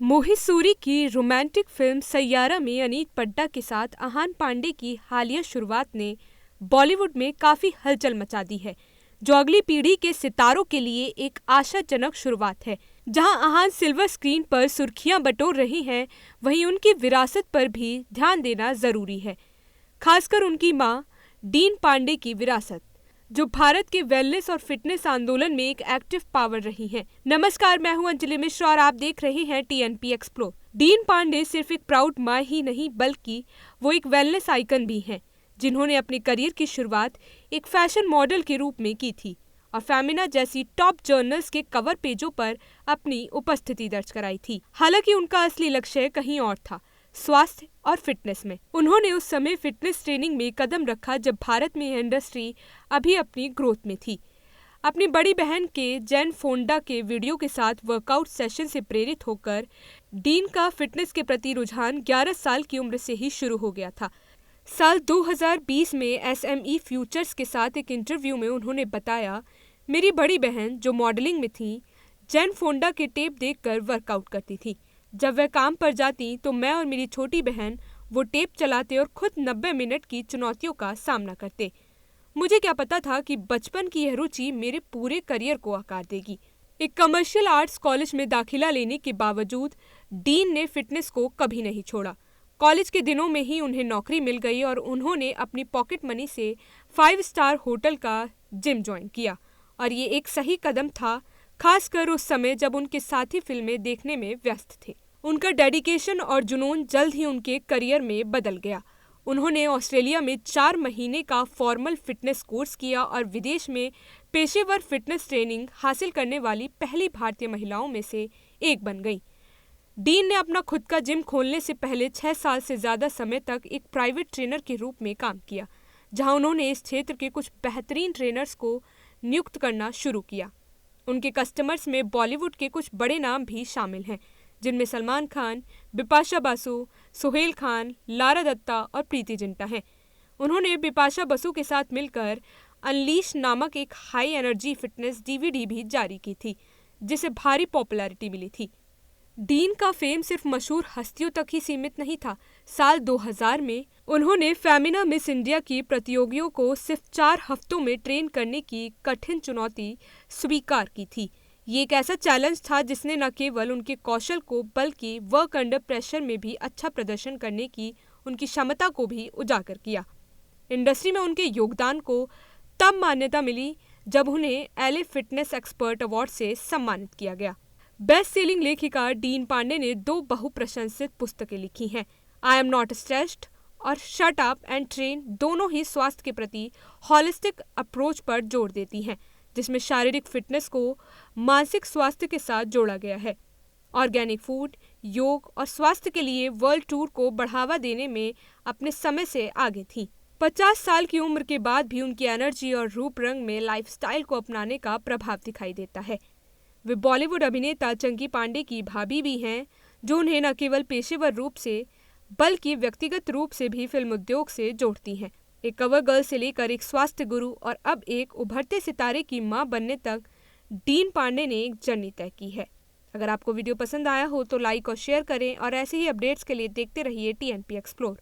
मोहित सूरी की romantic film Saiyaara में अनीत पड्डा के साथ अहान पांडे की हालिया शुरुआत ने बॉलीवुड में काफी हलचल मचा दी है, जो अगली पीढ़ी के सितारों के लिए एक आशाजनक शुरुआत है। जहां अहान सिल्वर स्क्रीन पर सुर्खियां बटोर रही हैं, वहीं उनकी विरासत पर भी ध्यान देना जरूरी है, खासकर उनकी मां डीन पांडे की विरासत, जो भारत के वेलनेस और फिटनेस आंदोलन में एक एक्टिव पावर रही हैं। नमस्कार, मैं हूं अंजलि मिश्रा और आप देख रहे हैं टीएनपी एक्सप्लोर। डीन पांडे सिर्फ एक प्राउड मां ही नहीं, बल्कि वो एक वेलनेस आइकन भी हैं, जिन्होंने अपने करियर की शुरुआत एक फैशन मॉडल के रूप में की थी और फेमिना जैसी टॉप जर्नल्स के कवर पेजों पर अपनी उपस्थिति दर्ज कराई थी। हालांकि उनका असली लक्ष्य कहीं और था, स्वास्थ्य और फिटनेस में। उन्होंने उस समय फिटनेस ट्रेनिंग में कदम रखा जब भारत में इंडस्ट्री अभी अपनी ग्रोथ में थी। अपनी बड़ी बहन के जेन फोंडा के वीडियो के साथ वर्कआउट सेशन से प्रेरित होकर डीन का फिटनेस के प्रति रुझान 11 साल की उम्र से ही शुरू हो गया था। साल 2020 में एसएमई फ्यूचर्स के साथ एक इंटरव्यू में उन्होंने बताया, मेरी बड़ी बहन जो मॉडलिंग में थी, जेन फोंडा के टेप देखकर वर्कआउट करती थी। जब वह काम पर जाती तो मैं और मेरी छोटी बहन वो टेप चलाते और खुद 90 मिनट की चुनौतियों का सामना करते। मुझे क्या पता था कि बचपन की यह रुचि मेरे पूरे करियर को आकार देगी। एक कमर्शियल आर्ट्स कॉलेज में दाखिला लेने के बावजूद डीन ने फिटनेस को कभी नहीं छोड़ा। कॉलेज के दिनों में ही उन्हें नौकरी मिल गई और उन्होंने अपनी पॉकेट मनी से 5 स्टार होटल का जिम ज्वाइन किया। और ये एक सही कदम था, खासकर उस समय जब उनके साथी फिल्में देखने में व्यस्त थे। उनका डेडिकेशन और जुनून जल्द ही उनके करियर में बदल गया। उन्होंने ऑस्ट्रेलिया में 4 महीने का फॉर्मल फिटनेस कोर्स किया और विदेश में पेशेवर फिटनेस ट्रेनिंग हासिल करने वाली पहली भारतीय महिलाओं में से एक बन गई। डीन ने अपना खुद का जिम खोलने से पहले 6 साल से ज्यादा समय तक एक प्राइवेट ट्रेनर के रूप में काम किया, जहां उन्होंने इस क्षेत्र के कुछ बेहतरीन ट्रेनर्स को नियुक्त करना शुरू किया। उनके कस्टमर्स में बॉलीवुड के कुछ बड़े नाम भी शामिल हैं, जिनमें सलमान खान, बिपाशा बासु, सोहेल खान, लारा दत्ता और प्रीति जिंटा हैं। उन्होंने बिपाशा बसु के साथ मिलकर अनलीश नामक एक हाई एनर्जी फिटनेस डीवीडी भी जारी की थी, जिसे भारी पॉपुलैरिटी मिली थी। डीन का फेम सिर्फ मशहूर हस्तियों तक ही सीमित नहीं था। साल 2000 में उन्होंने फेमिना मिस इंडिया की प्रतियोगियों को सिर्फ 4 हफ्तों में ट्रेन करने की कठिन चुनौती स्वीकार की थी। ये एक ऐसा चैलेंज था जिसने न केवल उनके कौशल को बल्कि वर्क अंडर प्रेशर में भी अच्छा प्रदर्शन करने की उनकी क्षमता को भी उजागर किया। इंडस्ट्री में उनके योगदान को तब मान्यता मिली जब उन्हें एलए फिटनेस एक्सपर्ट अवार्ड से सम्मानित किया गया। बेस्ट सेलिंग लेखिका डीन पांडे ने 2 बहुप्रशंसित पुस्तकें लिखी हैं, आई एम नॉट स्ट्रेस्ड और शट अप एंड ट्रेन। दोनों ही स्वास्थ्य के प्रति हॉलिस्टिक अप्रोच पर जोर देती हैं, जिसमें शारीरिक फिटनेस को मानसिक स्वास्थ्य के साथ जोड़ा गया है। ऑर्गेनिक फूड, योग और स्वास्थ्य के लिए वर्ल्ड टूर को बढ़ावा देने में अपने समय से आगे थी। 50 साल की उम्र के बाद भी उनकी एनर्जी और रूप रंग में लाइफस्टाइल को अपनाने का प्रभाव दिखाई देता है। वे बॉलीवुड अभिनेता चंकी पांडे की भाभी भी हैं, जो उन्हें न केवल पेशेवर रूप से बल्कि व्यक्तिगत रूप से भी फिल्म उद्योग से जोड़ती हैं। एक कवर गर्ल से लेकर एक स्वास्थ्य गुरु और अब एक उभरते सितारे की मां बनने तक डीन पांडे ने एक जर्नी तय की है। अगर आपको वीडियो पसंद आया हो तो लाइक और शेयर करें और ऐसे ही अपडेट्स के लिए देखते रहिए टीएनपी एक्सप्लोर।